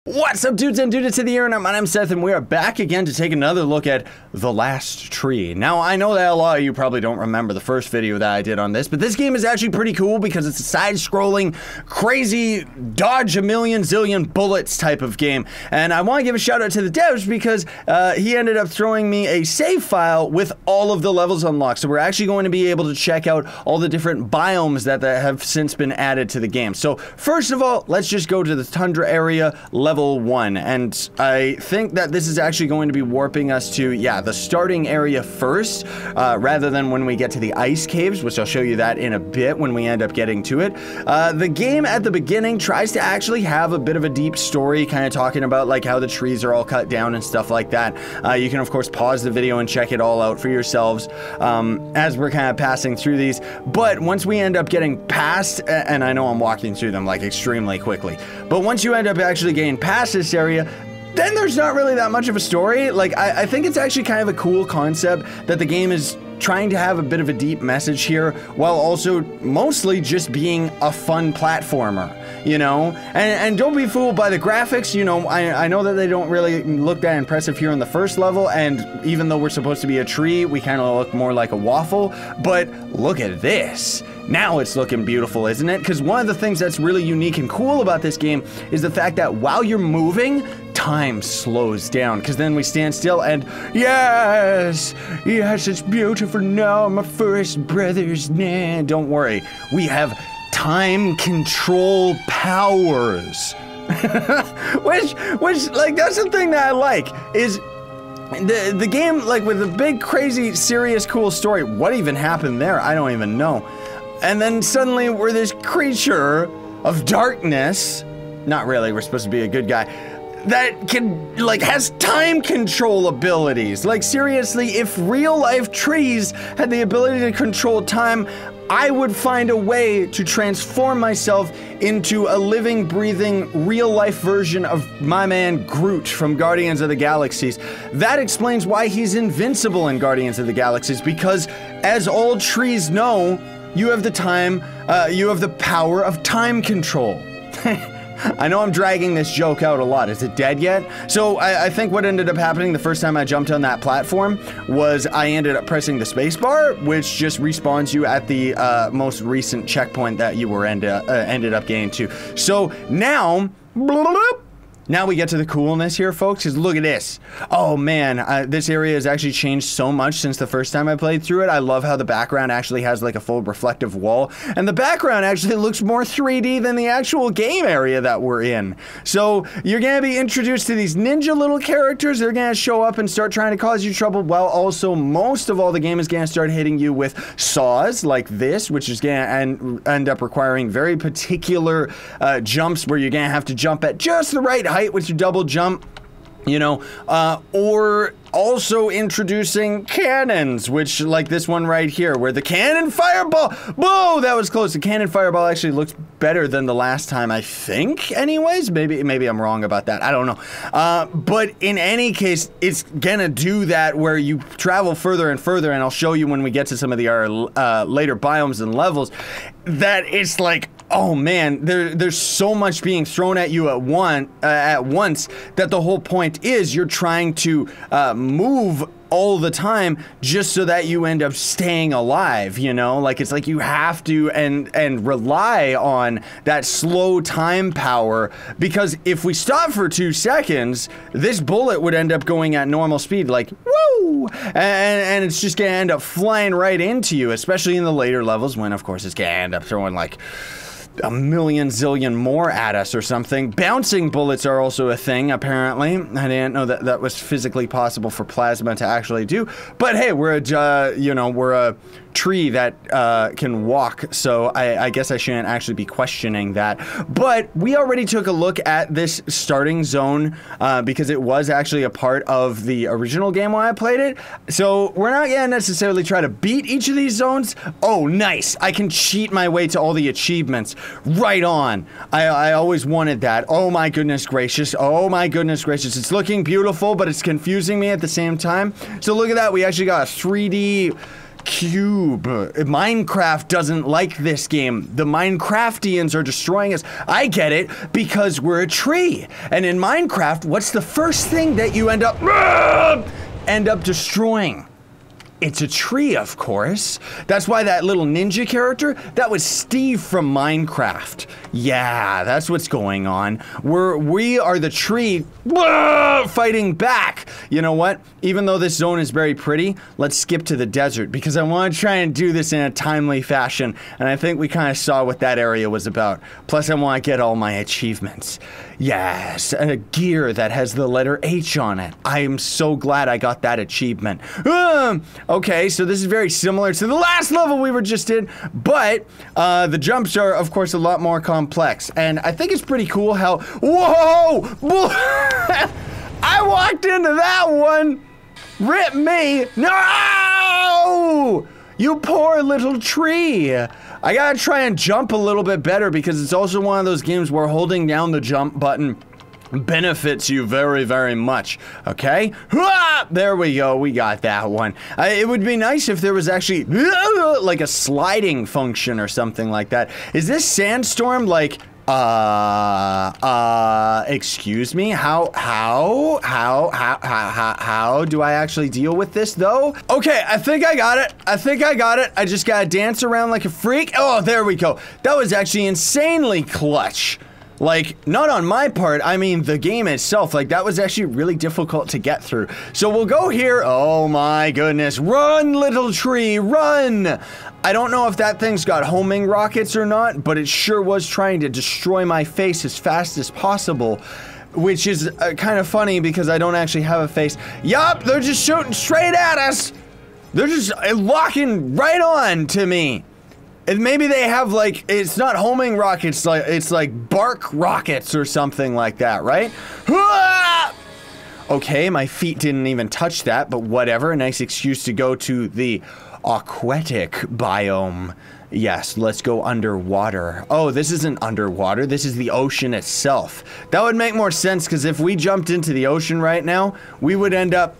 What's up, dudes and dudettes of the internet? My name's Seth, and we are back again to take another look at The Last Tree. Now, I know that a lot of you probably don't remember the first video that I did on this, but this game is actually pretty cool because it's a side-scrolling, crazy, dodge a million zillion bullets type of game. And I want to give a shout out to the devs because he ended up throwing me a save file with all of the levels unlocked. So we're actually going to be able to check out all the different biomes that have since been added to the game. So first of all, let's just go to the tundra area, level 1, and I think that this is actually going to be warping us to, yeah, the starting area first, rather than when we get to the ice caves, which I'll show you that in a bit when we end up getting to it. The game at the beginning tries to actually have a bit of a deep story, kind of talking about like how the trees are all cut down and stuff like that. You can of course pause the video and check it all out for yourselves as we're kind of passing through these, but once we end up getting past, and I know I'm walking through them like extremely quickly, but once you end up actually getting past this area, then there's not really that much of a story. Like, I think it's actually kind of a cool concept that the game is trying to have a bit of a deep message here, while also mostly just being a fun platformer, you know? And don't be fooled by the graphics, you know, I know that they don't really look that impressive here in the first level, and even though we're supposed to be a tree, we kind of look more like a waffle, but look at this. Now it's looking beautiful, isn't it? Because one of the things that's really unique and cool about this game is the fact that while you're moving, time slows down, because then we stand still and yes, it's beautiful now, my first brothers. Nah, don't worry, we have time control powers. which like, that's the thing that I like, is the game, like, with a big crazy serious cool story. What even happened there? I don't even know. And then suddenly we're this creature of darkness, not really, we're supposed to be a good guy, that can, like, has time control abilities. Like, seriously, if real life trees had the ability to control time, I would find a way to transform myself into a living, breathing, real life version of my man Groot from Guardians of the Galaxies. That explains why he's invincible in Guardians of the Galaxies, because as all trees know, you have the power of time control. I know I'm dragging this joke out a lot. Is it dead yet? So I think what ended up happening the first time I jumped on that platform was I ended up pressing the spacebar, which just respawns you at the most recent checkpoint that you were ended up getting to. So now, now we get to the coolness here, folks, because look at this. Oh man, this area has actually changed so much since the first time I played through it. I love how the background actually has like a full reflective wall, and the background actually looks more 3D than the actual game area that we're in. So you're gonna be introduced to these ninja little characters. They're gonna show up and start trying to cause you trouble, while also most of all the game is gonna start hitting you with saws like this, which is gonna end up requiring very particular jumps where you're gonna have to jump at just the right height with your double jump, you know, or also introducing cannons, which, like this one right here, where the cannon fireball, whoa, that was close. The cannon fireball actually looks better than the last time, I think, anyways. Maybe I'm wrong about that, I don't know. But in any case, it's gonna do that where you travel further and further, and I'll show you when we get to some of the later biomes and levels, that it's like, oh man, there's so much being thrown at you at once that the whole point is you're trying to move all the time just so that you end up staying alive, you know? Like, it's like you have to and rely on that slow time power, because if we stop for 2 seconds, this bullet would end up going at normal speed, like, woo! And it's just gonna end up flying right into you, especially in the later levels when, of course, it's gonna end up throwing like a million zillion more at us or something. Bouncing bullets are also a thing, apparently. I didn't know that that was physically possible for plasma to actually do. But hey, we're a, you know, we're a tree that can walk, so I guess I shouldn't actually be questioning that. But we already took a look at this starting zone because it was actually a part of the original game when I played it. So we're not gonna necessarily try to beat each of these zones. Oh, nice! I can cheat my way to all the achievements. Right on. I always wanted that. Oh my goodness gracious. Oh my goodness gracious. It's looking beautiful, but it's confusing me at the same time. So look at that. We actually got a 3D cube. Minecraft doesn't like this game. The Minecraftians are destroying us. I get it, because we're a tree. And in Minecraft, what's the first thing that you end up destroying? It's a tree, of course. That's why that little ninja character, that was Steve from Minecraft. Yeah, that's what's going on. We are the tree fighting back. You know what? Even though this zone is very pretty, let's skip to the desert because I want to try and do this in a timely fashion. And I think we kind of saw what that area was about. Plus, I want to get all my achievements. Yes, a gear that has the letter H on it. I am so glad I got that achievement. Okay, so this is very similar to the last level we were just in, but the jumps are, of course, a lot more complex. And I think it's pretty cool how, whoa! I walked into that one! Rip me! No! You poor little tree! I gotta try and jump a little bit better because it's also one of those games where holding down the jump button benefits you very, very much, okay? There we go, we got that one. It would be nice if there was actually like a sliding function or something like that. Is this sandstorm like, excuse me? How do I actually deal with this though? Okay, I think I got it. I just gotta dance around like a freak. Oh, there we go. That was actually insanely clutch. Like, not on my part, I mean the game itself, like that was actually really difficult to get through. So we'll go here, oh my goodness, run little tree, run! I don't know if that thing's got homing rockets or not, but it sure was trying to destroy my face as fast as possible, which is kind of funny because I don't actually have a face. Yup, they're just shooting straight at us! They're just locking right on to me. And maybe they have like, it's not homing rockets, like it's like bark rockets or something like that, right? Okay, my feet didn't even touch that, but whatever. A nice excuse to go to the aquatic biome. Yes, let's go underwater. Oh, this isn't underwater. This is the ocean itself. That would make more sense because if we jumped into the ocean right now, we would end up,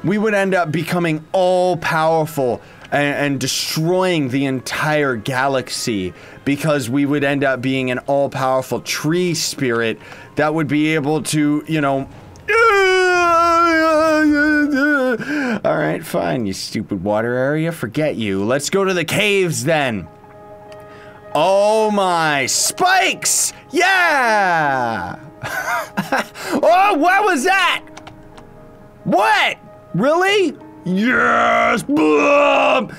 we would end up becoming all powerful and destroying the entire galaxy because we would end up being an all-powerful tree spirit that would be able to, you know... Alright, fine, you stupid water area. Forget you. Let's go to the caves then. Oh my spikes! Yeah! Oh, what was that? What? Really? Yes! Boom!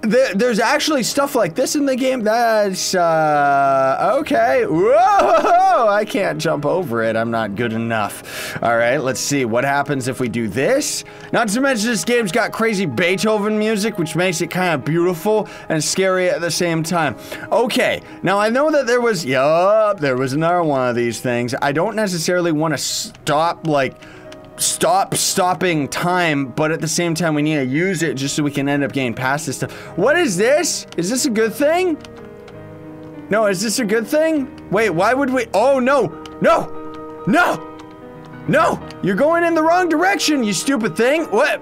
There's actually stuff like this in the game. That's, okay. Whoa! I can't jump over it. I'm not good enough. All right, let's see. What happens if we do this? Not to mention this game's got crazy Beethoven music, which makes it kind of beautiful and scary at the same time. Okay, now I know that there was another one of these things. I don't necessarily want to stop, like... stopping time, but at the same time we need to use it just so we can end up getting past this stuff. What is this? Is this a good thing? No, is this a good thing? Wait, why would we? Oh no, no, no, no, you're going in the wrong direction, you stupid thing. What?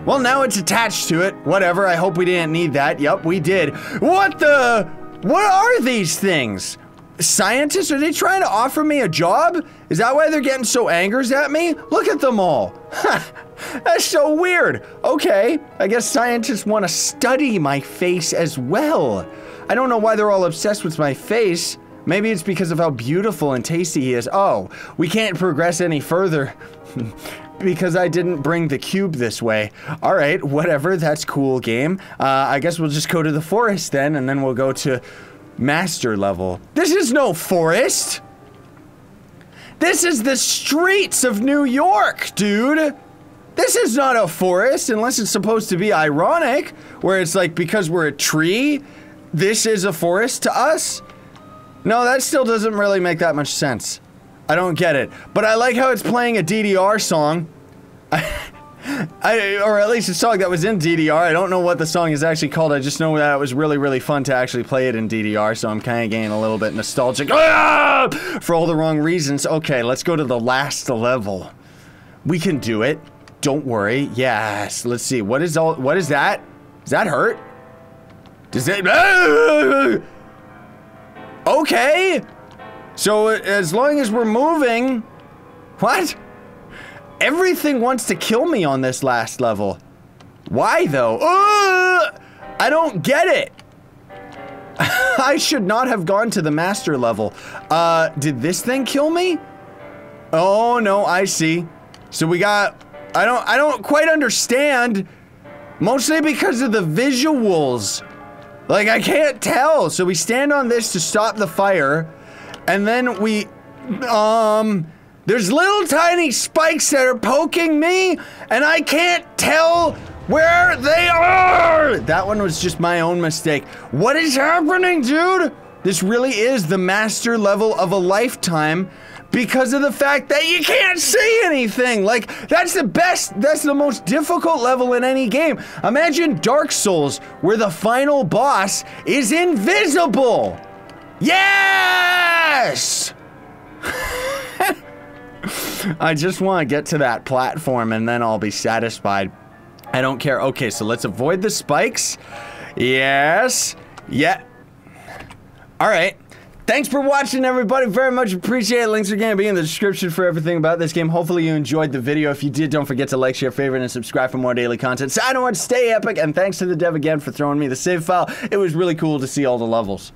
Well, now it's attached to it. Whatever, I hope we didn't need that. Yup, we did. What are these things? Scientists? Are they trying to offer me a job? Is that why they're getting so angry at me? Look at them all. That's so weird. Okay, I guess scientists want to study my face as well. I don't know why they're all obsessed with my face. Maybe it's because of how beautiful and tasty he is. Oh, we can't progress any further because I didn't bring the cube this way. All right, whatever, that's cool, game. I guess we'll just go to the forest then, and then we'll go to master level. This is no forest. This is the streets of New York, dude. This is not a forest unless it's supposed to be ironic, where it's like because we're a tree, this is a forest to us. No, that still doesn't really make that much sense. I don't get it. But I like how it's playing a DDR song. Or at least a song that was in DDR. I don't know what the song is actually called. I just know that it was really, really fun to actually play it in DDR, so I'm kind of getting a little bit nostalgic. For all the wrong reasons. Okay, let's go to the last level. We can do it. Don't worry. Yes. Let's see. What is that? Does that hurt? Does it? Okay. So as long as we're moving. What? Everything wants to kill me on this last level. Why though? I don't get it. I should not have gone to the master level. Did this thing kill me? Oh no, I see. So we got, I don't quite understand. Mostly because of the visuals. Like I can't tell. So we stand on this to stop the fire. And then we, there's little tiny spikes that are poking me. And I can't tell where they are. That one was just my own mistake. What is happening, dude? This really is the master level of a lifetime. Because of the fact that you can't see anything. Like, that's the most difficult level in any game. Imagine Dark Souls, where the final boss is invisible. Yes! I just want to get to that platform and then I'll be satisfied. I don't care. Okay, so let's avoid the spikes. Yes. Yeah. All right. Thanks for watching, everybody. Very much appreciate it. Links are going to be in the description for everything about this game. Hopefully you enjoyed the video. If you did, don't forget to like, share, favorite, and subscribe for more daily content. Sign on, stay epic, and thanks to the dev again for throwing me the save file. It was really cool to see all the levels.